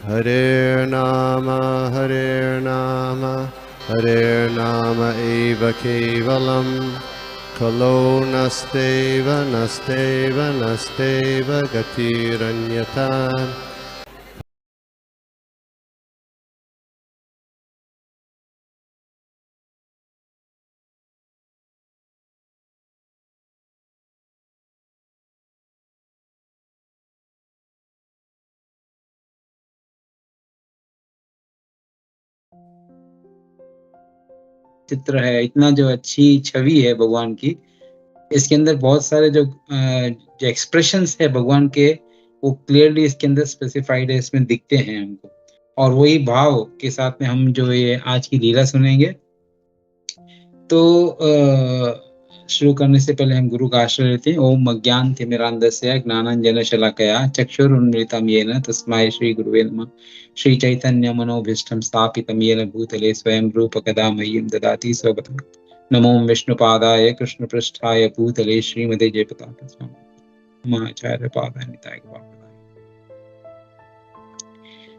Hare Nama Hare Nama eva kevalam Kalo nasteva nasteva nasteva gatiranyata. चित्र है, इतना जो अच्छी छवि है भगवान की, इसके अंदर बहुत सारे जो एक्सप्रेशंस है भगवान के, वो क्लियरली इसके अंदर स्पेसिफाइड है, इसमें दिखते हैं हमको। और वही भाव के साथ में हम जो ये आज की लीला सुनेंगे। तो शुरू करने से पहले हम गुरु का आश्रय लेते हैं। ओम अज्ञान तिमिरान्धस्य ज्ञानांजन शलाकया चक्षुरुन्मिलितं येन तस्मै श्री गुरुवे नमः। श्री चैतन्य मनोभीष्टं स्थापितं येन भूतले स्वयं रूप कदा मह्यं ददाति स्वपदं। नमो विष्णुपादाय कृष्णपृष्ठाय भूतले श्रीमते जयप्रकाश स्वामी महाचार्य पादाय निताय गौर।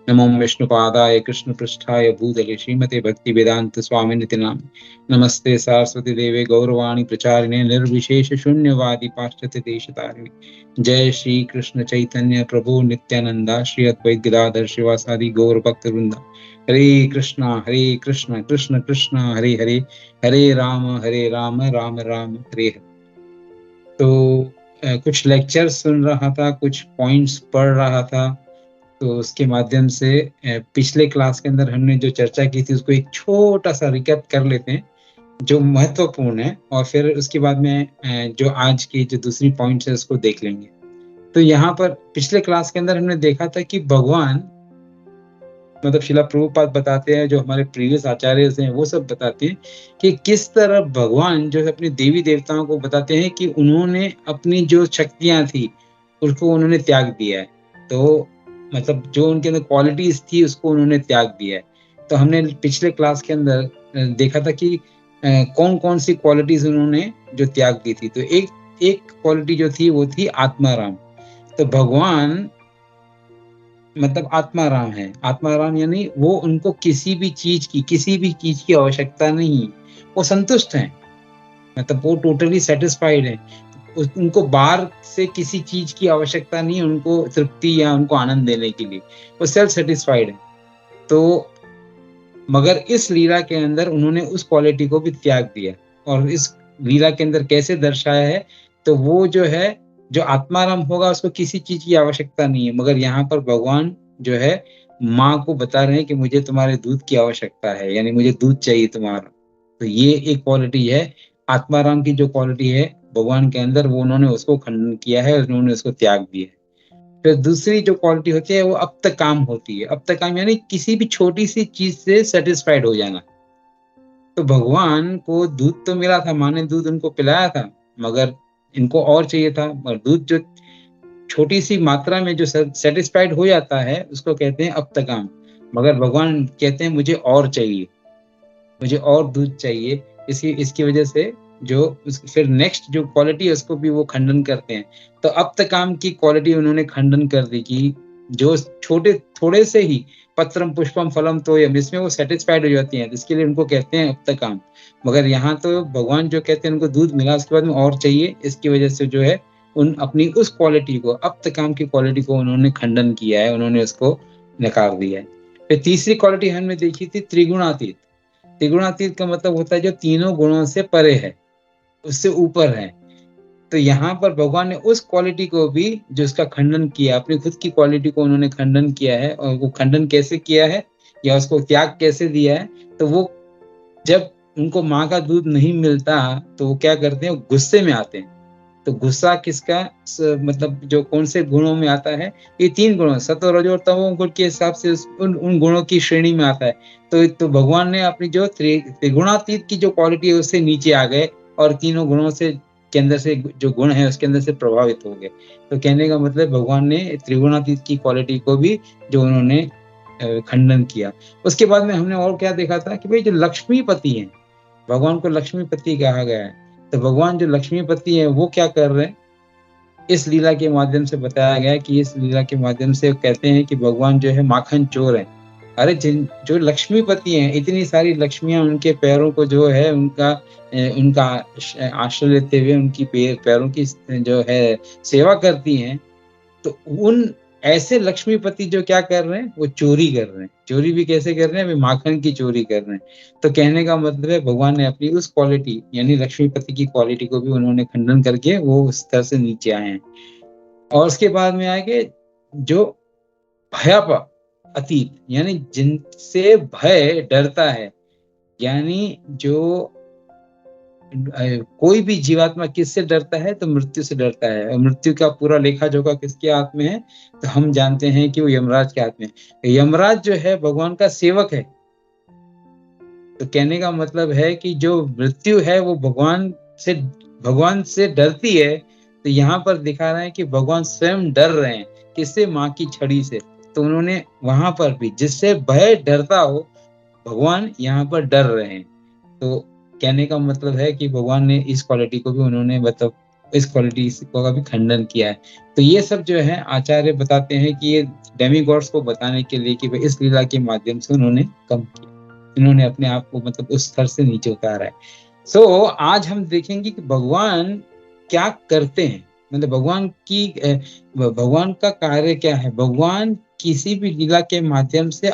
नमो विष्णुपादाय कृष्णपृष्ठाय भूतले श्रीमते भक्तिवेदांत स्वामिनिति नामिने। नमस्ते सरस्वती देवे गौरवाणी प्रचारिणे निर्विशेष शून्यवादी पाश्चात्य देशतारिणे। जय श्री कृष्ण चैतन्य प्रभु नित्यानंदा श्री अद्वैत गदाधर शिवासादि गौर भक्त वृंदा। हरे कृष्ण कृष्ण कृष्ण हरे हरे, हरे राम राम राम हरे हरे। तो कुछ लेक्चर सुन रहा था, कुछ पॉइंट्स पढ़ रहा था, तो उसके माध्यम से पिछले क्लास के अंदर हमने जो चर्चा की थी उसको एक छोटा सा रिकैप कर लेते हैं जो महत्वपूर्ण है, और फिर उसके बाद में जो आज की जो दूसरी पॉइंट्स है उसको देख लेंगे। तो यहाँ पर पिछले क्लास के अंदर हमने देखा था कि भगवान, मतलब शिला प्रभुपाद बताते हैं, जो हमारे प्रीवियस आचार्य हैं वो सब बताते हैं कि किस तरह भगवान जो है अपने देवी देवताओं को बताते हैं कि उन्होंने अपनी जो शक्तियां थी उसको उन्होंने त्याग दिया है। तो मतलब जो उनके अंदर क्वालिटीज थी उसको उन्होंने त्याग दिया है। तो हमने पिछले क्लास के अंदर देखा था कि कौन कौन सी क्वालिटीज उन्होंने जो त्याग दी थी। तो एक क्वालिटी जो थी वो थी आत्माराम। तो भगवान मतलब आत्माराम है। आत्माराम यानी वो उनको किसी भी चीज की आवश्यकता नहीं, वो संतुष्ट हैं, मतलब वो टोटली सेटिस्फाइड है। उनको बाहर से किसी चीज की आवश्यकता नहीं है उनको तृप्ति या उनको आनंद देने के लिए, वो सेल्फ सेटिस्फाइड है। तो मगर इस लीला के अंदर उन्होंने उस क्वालिटी को भी त्याग दिया। और इस लीला के अंदर कैसे दर्शाया है, तो वो जो है जो आत्माराम होगा उसको किसी चीज की आवश्यकता नहीं है, मगर यहाँ पर भगवान जो है माँ को बता रहे हैं कि मुझे तुम्हारे दूध की आवश्यकता है, यानी मुझे दूध चाहिए तुम्हारा। तो ये एक क्वालिटी है आत्माराम की, जो क्वालिटी है भगवान के अंदर, वो उन्होंने उसको खंडन किया है और उन्होंने उसको त्याग दिया है। फिर दूसरी जो क्वालिटी होती है वो अब तक काम होती है। अब तक काम यानी किसी भी छोटी सी चीज से सेटिस्फाइड हो जाना। तो भगवान को दूध तो मिला था, माँ ने दूध उनको पिलाया था, मगर इनको और चाहिए था। मगर दूध जो छोटी सी मात्रा में जो सेटिस्फाइड हो जाता है उसको कहते हैं अब तक काम। मगर भगवान कहते हैं मुझे और चाहिए, मुझे और दूध चाहिए। इसकी वजह से जो फिर नेक्स्ट जो क्वालिटी है उसको भी वो खंडन करते हैं। तो अब तक काम की क्वालिटी उन्होंने खंडन कर दी कि जो छोटे थोड़े से ही पत्रम पुष्पम फलम तोयम, इसमें वो सेटिस्फाइड हो जाती हैं, इसके लिए उनको कहते हैं अब तक काम। मगर यहाँ तो भगवान जो कहते हैं उनको दूध मिला, उसके बाद में और चाहिए, इसकी वजह से जो है उन अपनी उस क्वालिटी को, अब तक काम की क्वालिटी को उन्होंने खंडन किया है, उन्होंने उसको नकार दिया है। फिर तीसरी क्वालिटी हमने देखी थी त्रिगुणातीत। त्रिगुणातीत का मतलब होता है जो तीनों गुणों से परे है, उससे ऊपर है। तो यहाँ पर भगवान ने उस क्वालिटी को भी जो उसका खंडन किया, अपनी खुद की क्वालिटी को उन्होंने खंडन किया है। और वो खंडन कैसे किया है या उसको त्याग कैसे दिया है, तो वो जब उनको माँ का दूध नहीं मिलता तो वो क्या करते हैं, गुस्से में आते हैं। तो गुस्सा किसका मतलब जो कौन से गुणों में आता है, ये तीन गुणों सत्व रजो और तमो गुण के हिसाब से उन गुणों की श्रेणी में आता है। तो भगवान ने अपनी जो त्रिगुणातीत की जो क्वालिटी है उससे नीचे आ गए और तीनों गुणों से के अंदर से जो गुण है उसके अंदर से प्रभावित हो गए। तो कहने का मतलब भगवान ने त्रिगुणातीत की क्वालिटी को भी जो उन्होंने खंडन किया। उसके बाद में हमने और क्या देखा था कि भाई जो लक्ष्मीपति हैं, भगवान को लक्ष्मीपति कहा गया है। तो भगवान जो लक्ष्मीपति है वो क्या कर रहे हैं, इस लीला के माध्यम से बताया गया कि इस लीला के माध्यम से कहते हैं कि भगवान जो है माखन चोर है। अरे जो लक्ष्मीपति हैं, इतनी सारी लक्ष्मियां उनके पैरों को जो है उनका आश्रय लेते हुए उनकी पैरों की जो है सेवा करती हैं, तो उन ऐसे लक्ष्मीपति जो क्या कर रहे हैं, वो चोरी कर रहे हैं। चोरी भी कैसे कर रहे हैं? वे माखन की चोरी कर रहे हैं। तो कहने का मतलब है भगवान ने अपनी उस क्वालिटी यानी लक्ष्मीपति की क्वालिटी को भी उन्होंने खंडन करके वो उस स्तर से नीचे आए हैं। और उसके बाद में आगे जो भयाप अतीत यानी जिनसे भय डरता है, यानी जो कोई भी जीवात्मा किससे डरता है? तो मृत्यु से डरता है। और मृत्यु का पूरा लेखा जोखा किसके हाथ में है? तो हम जानते हैं कि वो यमराज के हाथ में है। यमराज जो है भगवान का सेवक है। तो कहने का मतलब है कि जो मृत्यु है वो भगवान से डरती है। तो यहाँ पर दिखा रहे हैं कि भगवान स्वयं डर रहे हैं। किससे? माँ की छड़ी से। तो उन्होंने वहां पर भी जिससे भय डरता हो, भगवान यहाँ पर डर रहे हैं। तो कहने का मतलब है कि भगवान ने इस क्वालिटी को भी उन्होंने मतलब इस क्वालिटी का भी खंडन किया है। तो ये सब जो है आचार्य बताते हैं कि ये डेमीगॉड्स को बताने के लिए कि भाई इस लीला के माध्यम से उन्होंने कम किया, इन्होंने अपने आप को मतलब उस स्तर से नीचे उतारा है। सो आज हम देखेंगे कि भगवान क्या करते हैं, मतलब भगवान का कार्य क्या है। भगवान किसी भी लीला के माध्यम से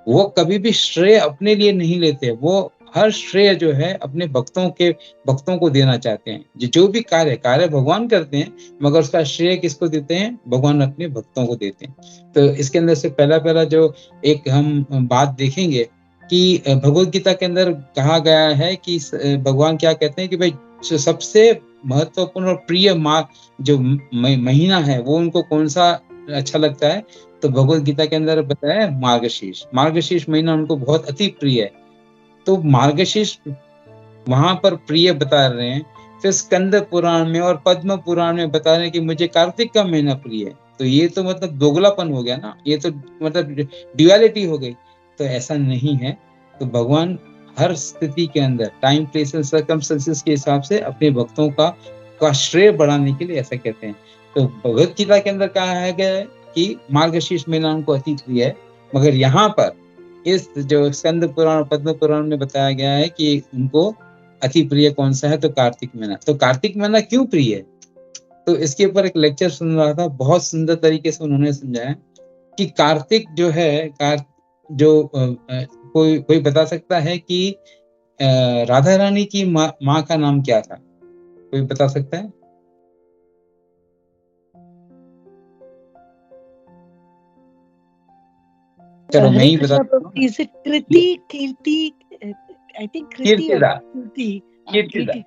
वो कभी भी श्रेय अपने लिए नहीं लेते। वो हर श्रेय जो है अपने भक्तों को देना चाहते हैं। जो भी कार्य भगवान करते हैं, मगर उसका श्रेय किसको देते हैं? भगवान अपने भक्तों को देते हैं। तो इसके अंदर से पहला जो एक हम बात देखेंगे कि भगवत गीता के अंदर कहा गया है कि भगवान क्या कहते हैं कि भाई सबसे महत्वपूर्ण और प्रिय जो महीना है वो उनको कौन सा अच्छा लगता है? तो भगवत गीता के अंदर बताया है मार्गशीर्ष महीना उनको बहुत अति प्रिय है। तो मार्गशीर्ष वहां पर प्रिय बता रहे हैं। फिर स्कंद पुराण में और पद्म पुराण में बता रहे हैं कि मुझे कार्तिक का महीना प्रिय है। तो ये तो मतलब दोगलापन हो गया ना, ये तो मतलब ड्युअलिटी हो गई। तो ऐसा नहीं है। तो भगवान हर स्थिति के अंदर टाइम प्लेस एंड सर्कमस्टेंसेस के हिसाब से अपने भक्तों का श्रेय बढ़ाने के लिए ऐसा कहते हैं। तो भगवत गीता के अंदर कहा है कि मार्गशीर्ष महीना उनको अति प्रिय है, मगर यहाँ पर इस जो स्कंद पुराण और पद्म पुराण में बताया गया है कि उनको अति प्रिय कौन सा है? तो कार्तिक महीना। तो कार्तिक महीना क्यों प्रिय है? तो इसके ऊपर एक लेक्चर सुन रहा था, बहुत सुंदर तरीके से उन्होंने समझाया कि कार्तिक जो है कोई बता सकता है कि राधा रानी की माँ का नाम क्या था? कोई बता सकता है? चलो मैं ही बता। Is it Kriti? Kirti? I think Kriti or Kirti.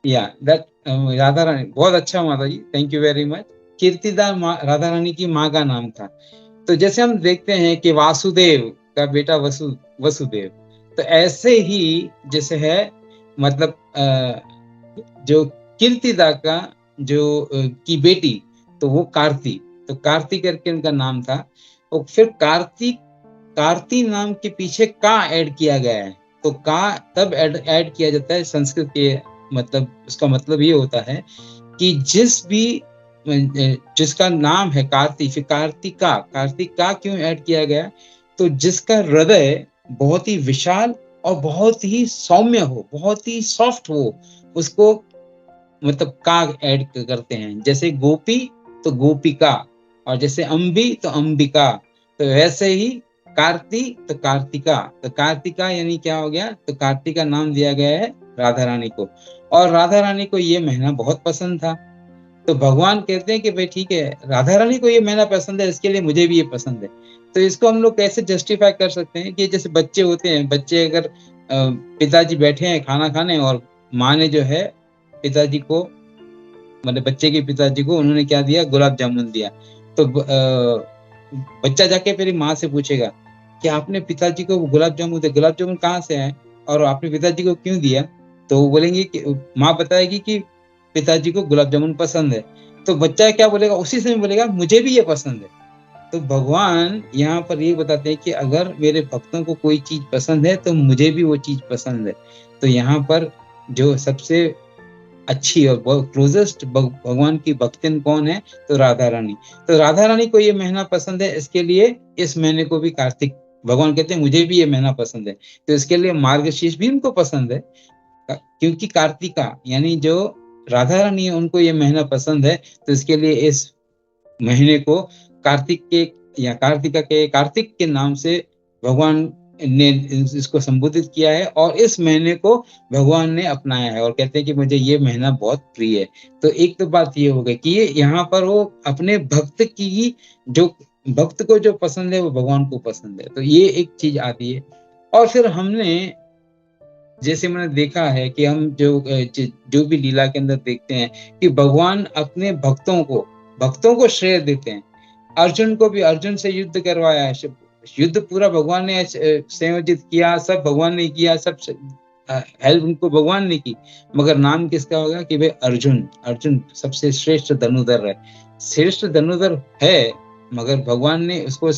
Yeah, that Radha Rani. बहुत अच्छा माता जी, thank you very much. Kirtida Radha Rani की माँ का नाम था। तो जैसे हम देखते हैं कि वासुदेव का बेटा वसुदेव, तो ऐसे ही जैसे है मतलब जो कीर्तिदा का की बेटी, तो वो कार्ती, तो कार्ती करके उनका नाम था। और फिर कार्ती नाम के पीछे का ऐड किया गया है। तो का तब ऐड किया जाता है संस्कृत के मतलब उसका मतलब ये होता है कि जिसका नाम है कार्ती, फिर कार्तिका क्यों ऐड किया गया? तो जिसका हृदय बहुत ही विशाल और बहुत ही सौम्य हो, बहुत ही सॉफ्ट हो, उसको मतलब का ऐड करते हैं। जैसे गोपी तो गोपिका, और जैसे अंबी तो अंबिका। तो वैसे ही कार्ती तो कार्तिका। तो कार्तिका यानी क्या हो गया? तो कार्तिका नाम दिया गया है राधा रानी को। और राधा रानी को ये महीना बहुत पसंद था। तो भगवान कहते हैं कि भाई ठीक है, राधा रानी को ये महीना पसंद है, इसके लिए मुझे भी ये पसंद है। तो इसको हम लोग कैसे जस्टिफाई कर सकते हैं कि जैसे बच्चे होते हैं, बच्चे अगर पिताजी बैठे हैं खाना खाने और माँ ने जो है पिताजी को मतलब बच्चे के पिताजी को उन्होंने क्या दिया? गुलाब जामुन दिया। तो बच्चा जाके फिर माँ से पूछेगा कि आपने पिताजी को गुलाब जामुन दिया, गुलाब जामुन कहाँ से आए और आपने पिताजी को क्यों दिया? तो वो बोलेंगे कि माँ बताएगी कि पिताजी को गुलाब जामुन पसंद है। तो बच्चा क्या बोलेगा? उसी समय बोलेगा मुझे भी ये पसंद है। तो भगवान यहाँ पर ये बताते हैं कि अगर मेरे भक्तों को कोई चीज पसंद है तो मुझे भी वो चीज पसंद है। तो यहाँ पर जो सबसे अच्छी और बहुत क्लोजेस्ट भगवान की भक्तिन कौन है, तो राधा रानी। तो राधा रानी को ये महीना पसंद है, इसके लिए इस महीने को भी कार्तिक, भगवान कहते हैं मुझे भी ये महीना पसंद है, तो इसके लिए मार्गशीर्ष भी उनको पसंद है, क्योंकि कार्तिका यानी जो राधा रानी है उनको ये महीना पसंद है, तो इसके लिए इस महीने को कार्तिक के या कार्तिका के, कार्तिक के नाम से भगवान ने इसको संबोधित किया है, और इस महीने को भगवान ने अपनाया है और कहते हैं कि मुझे ये महीना बहुत प्रिय है। तो एक तो बात ये हो गई कि ये यहाँ पर वो अपने भक्त की, जो भक्त को जो पसंद है वो भगवान को पसंद है, तो ये एक चीज आती है। और फिर हमने, जैसे मैंने देखा है कि हम जो भी लीला के अंदर देखते हैं कि भगवान अपने भक्तों को श्रेय देते हैं। अर्जुन को भी, अर्जुन से युद्ध करवाया है, युद्ध पूरा भगवान ने संयोजित किया, सब भगवान ने किया, सब हेल्प उनको भगवान ने की, मगर नाम किसका होगा कि भाई अर्जुन सबसे श्रेष्ठ धनुधर है, श्रेष्ठ धनुधर है, मगर भगवान ने उसको,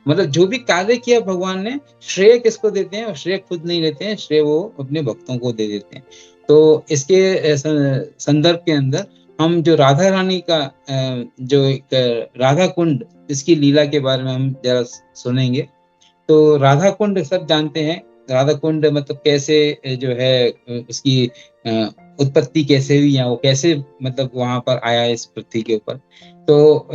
मतलब जो भी कार्य किया भगवान ने, श्रेय किसको देते हैं, श्रेय खुद नहीं लेते हैं, श्रेय वो अपने भक्तों को दे देते हैं। तो इसके संदर्भ के अंदर हम जो राधा रानी का जो एक राधा कुंड, इसकी लीला के बारे में हम जरा सुनेंगे। तो राधा कुंड सब जानते हैं, राधा कुंड मतलब कैसे जो है उसकी उत्पत्ति कैसे हुई, या वो कैसे मतलब वहां पर आया इस पृथ्वी के ऊपर। तो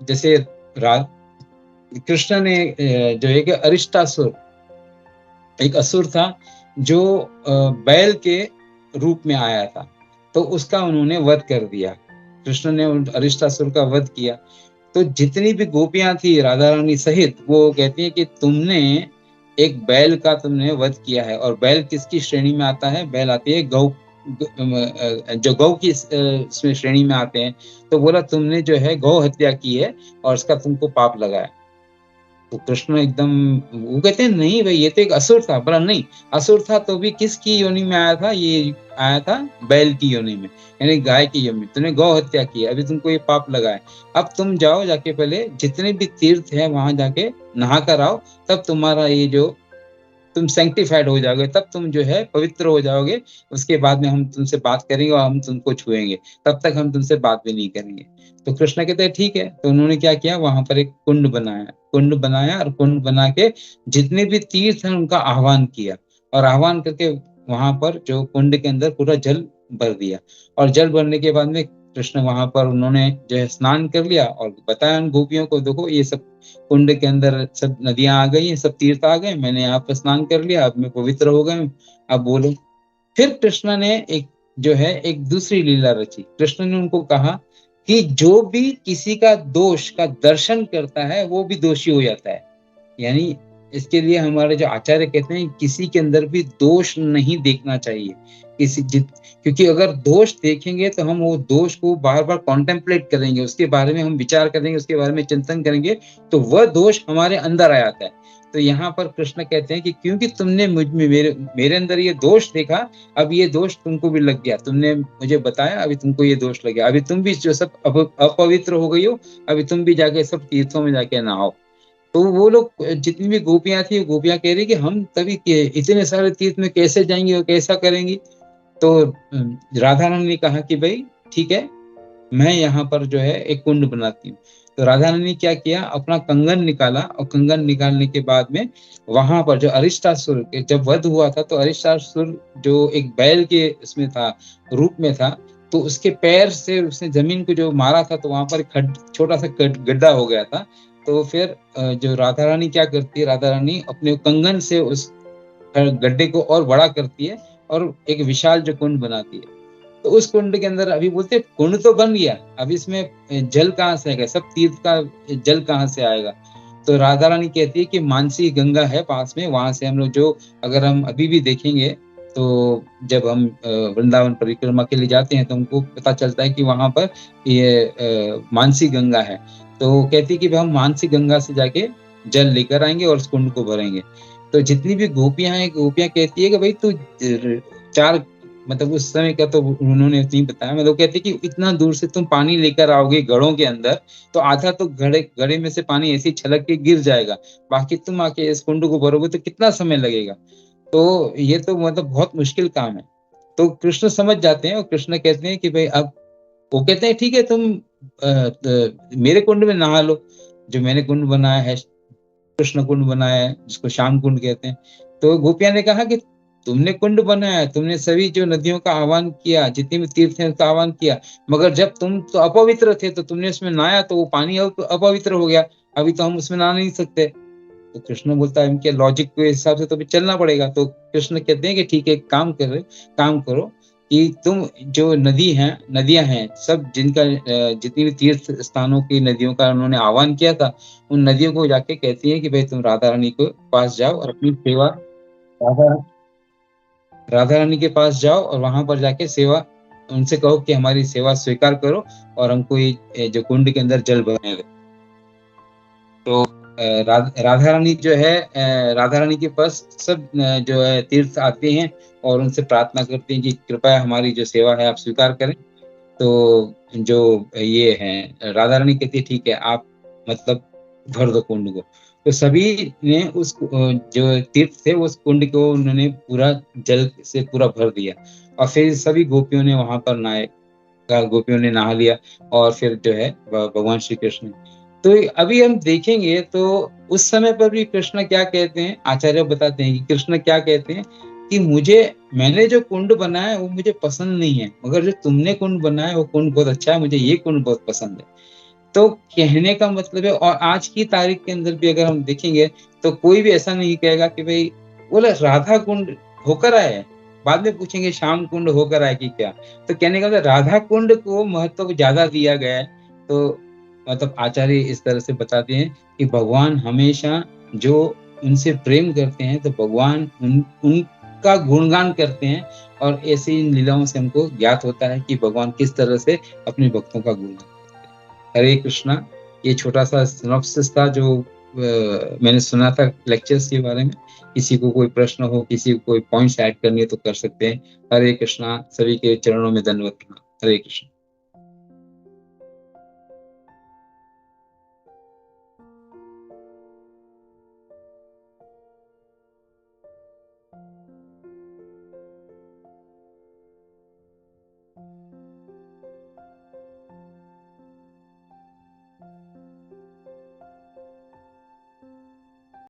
जैसे कृष्ण ने जो है कि अरिष्टासुर, एक असुर था जो बैल के रूप में आया था, तो उसका उन्होंने वध कर दिया, कृष्ण ने अरिष्टासुर का वध किया। तो जितनी भी गोपियां थी राधा रानी सहित, वो कहती हैं कि तुमने एक बैल का तुमने वध किया है। और बैल किसकी श्रेणी में आता है, बैल आती है गौ, जो गौ की इसमें श्रेणी में आते हैं। तो बोला तुमने जो है गौ हत्या की है और इसका तुमको पाप लगा है। तो कृष्ण एकदम, वो कहते हैं नहीं भाई ये तो एक असुर था। बोला नहीं, असुर था तो भी किसकी योनि में आया था, ये आया था बैल की योनि में, यानी गाय की योनि में। तुमने गौ हत्या की है, अभी तुमको ये पाप लगा है। अब तुम जाओ, जाके पहले जितने भी तीर्थ है वहां जाके नहा कर आओ, तब तुम्हारा ये जो तुम सैंक्टिफाइड हो जाओगे, तब तुम जो है पवित्र हो जाओगे। उसके बाद में हम तुमसे बात करेंगे और हम तुमको छुएंगे, तब तक हम तुमसे बात भी नहीं करेंगे। तो कृष्ण कहते हैं ठीक है। तो उन्होंने क्या किया, वहां पर एक कुंड बनाया और कुंड बना के जितने भी तीर्थ हैं उनका आह्वान किया, और आह्वान करके वहां पर जो कुंड के अंदर पूरा जल भर दिया। और जल भरने के बाद में कृष्ण वहां पर उन्होंने जो है स्नान कर लिया और बताया उन गोपियों को, देखो ये सब कुंड के अंदर सब नदियां आ गई हैं, सब तीर्थ आ गए, मैंने यहाँ पर स्नान कर लिया, अब मैं पवित्र हो गया, अब बोलो। फिर कृष्ण ने एक जो है एक दूसरी लीला रची। कृष्ण ने उनको कहा कि जो भी किसी का दोष का दर्शन करता है वो भी दोषी हो जाता है। यानी इसके लिए हमारे जो आचार्य कहते हैं किसी के अंदर भी दोष नहीं देखना चाहिए, क्योंकि अगर दोष देखेंगे तो हम वो दोष को बार बार कॉन्टेम्पलेट करेंगे, उसके बारे में हम विचार करेंगे, उसके बारे में चिंतन करेंगे, तो वह दोष हमारे अंदर आ जाता है। तो यहाँ पर कृष्ण कहते हैं कि क्योंकि तुमने मुझ में मेरे अंदर ये दोष देखा, अब ये दोष तुमको भी लग गया, तुमने मुझे बताया, अभी तुमको ये दोष लग गया, अभी तुम भी जो सब अपवित्र हो गई हो, अभी तुम भी जाके सब तीर्थों में जाके नहाओ। तो वो लोग, जितनी भी गोपियां थी, गोपियां कह रही कि हम तभी इतने सारे तीर्थ में कैसे जाएंगे और कैसा करेंगी। तो राधा रानी ने कहा कि भाई ठीक है, मैं यहाँ पर जो है एक कुंड बनाती हूँ। तो राधा रानी ने क्या किया, अपना कंगन निकाला, और कंगन निकालने के बाद में वहां पर जो अरिष्टासुर जब वध हुआ था, तो अरिष्टासुर जो एक बैल के इसमें था, रूप में था, तो उसके पैर से उसने जमीन को जो मारा था, तो वहां पर छोटा सा गड्ढा हो गया था। तो फिर जो राधा रानी क्या करती है, राधा रानी अपने कंगन से उस गड्ढे को और बड़ा करती है और एक विशाल जो कुंड बनाती है। तो उस कुंड के अंदर अभी बोलते कुंड तो बन गया, अब इसमें जल कहाँ से आएगा, सब तीर्थ का जल कहाँ से आएगा। तो राधा रानी कहती है कि मानसी गंगा है पास में, वहां से हम लोग जो, अगर हम अभी भी देखेंगे तो जब हम वृंदावन परिक्रमा के लिए जाते हैं तो हमको पता चलता है कि वहां पर ये मानसी गंगा है। तो कहती है कि हम मानसी गंगा से जाके जल लेकर आएंगे और उस कुंड को भरेंगे। तो जितनी भी गोपियां हैं, गोपियां कहती है कि भाई तू चार, मतलब उस समय का तो उन्होंने नहीं बताया, मतलब कहते कि इतना दूर से तुम पानी लेकर आओगे घड़ों के अंदर, तो आधा तो घड़े में से पानी ऐसे छलक के गिर जाएगा, बाकी तुम आके इस कुंड को भरोगे तो कितना समय लगेगा। तो ये तो मतलब बहुत मुश्किल काम है। तो कृष्ण समझ जाते हैं और कृष्ण कहते हैं कि भाई अब, वो कहते हैं ठीक है तुम मेरे कुंड में नहा लो, जो मैंने कुंड बनाया है, कृष्ण कुंड बनाया है, जिसको श्याम कुंड कहते हैं। तो गोपियां ने कहा कि तुमने कुंड बनाया, तुमने सभी जो नदियों का आह्वान किया, जितने भी तीर्थ हैं उसका आह्वान किया, मगर जब तुम तो अपवित्र थे तो तुमने उसमें नहाया तो वो पानी अपवित्र हो गया, अभी तो हम उसमें नहा नहीं सकते। तो कृष्ण बोलता है इनके लॉजिक के हिसाब से तो अभी चलना पड़ेगा। तो कृष्ण कहते हैं कि ठीक है, एक काम करो कि तुम जो नदियां हैं सब, जिनका जितनी भी तीर्थ स्थानों की नदियों का उन्होंने आह्वान किया था, उन नदियों को जाके कहती है कि भाई तुम राधा रानी के पास जाओ और अपनी सेवा, राधा राधा रानी के पास जाओ और वहां पर जाके सेवा, उनसे कहो कि हमारी सेवा स्वीकार करो और हमको ये जो कुंड के अंदर जल भरने दो। तो राधा रानी जो है, राधा रानी के पास सब जो है तीर्थ आते हैं और उनसे प्रार्थना करते हैं कि कृपया हमारी जो सेवा है आप स्वीकार करें। तो जो ये है, राधा रानी कहती है ठीक है, आप मतलब भर दो कुंड को। तो सभी ने उस जो तीर्थ थे उस कुंड को उन्होंने पूरा जल से पूरा भर दिया और फिर सभी गोपियों ने वहां पर नहाए, गोपियों ने नहा लिया और फिर जो है भगवान श्री कृष्ण। तो अभी हम देखेंगे तो उस समय पर भी कृष्ण क्या कहते हैं, आचार्य बताते हैं कि कृष्ण क्या कहते हैं कि मैंने जो कुंड बनाया है वो मुझे पसंद नहीं है, मगर जो तुमने कुंड बनाया है वो कुंड बहुत अच्छा है, मुझे ये कुंड बहुत पसंद है। तो कहने का मतलब है, और आज की तारीख के अंदर भी अगर हम देखेंगे तो कोई भी ऐसा नहीं कहेगा कि भाई बोले राधा कुंड होकर आए हैं, बाद में पूछेंगे श्याम कुंड होकर आए कि क्या। तो कहने का मतलब राधा कुंड को महत्व ज्यादा दिया गया है। तो मतलब आचार्य इस तरह से बताते हैं कि भगवान हमेशा जो उनसे प्रेम करते हैं तो भगवान उनका गुणगान करते हैं, और ऐसी इन लीलाओं से हमको ज्ञात होता है कि भगवान किस तरह से अपने भक्तों का गुणगान करते हैं। हरे कृष्णा। ये छोटा सा सिनॉप्सिस था जो मैंने सुना था लेक्चर्स के बारे में। किसी को कोई प्रश्न हो, किसी को कोई पॉइंट्स ऐड करनी है तो कर सकते हैं। हरे कृष्णा। सभी के चरणों में दंडवत प्रणाम। हरे कृष्ण।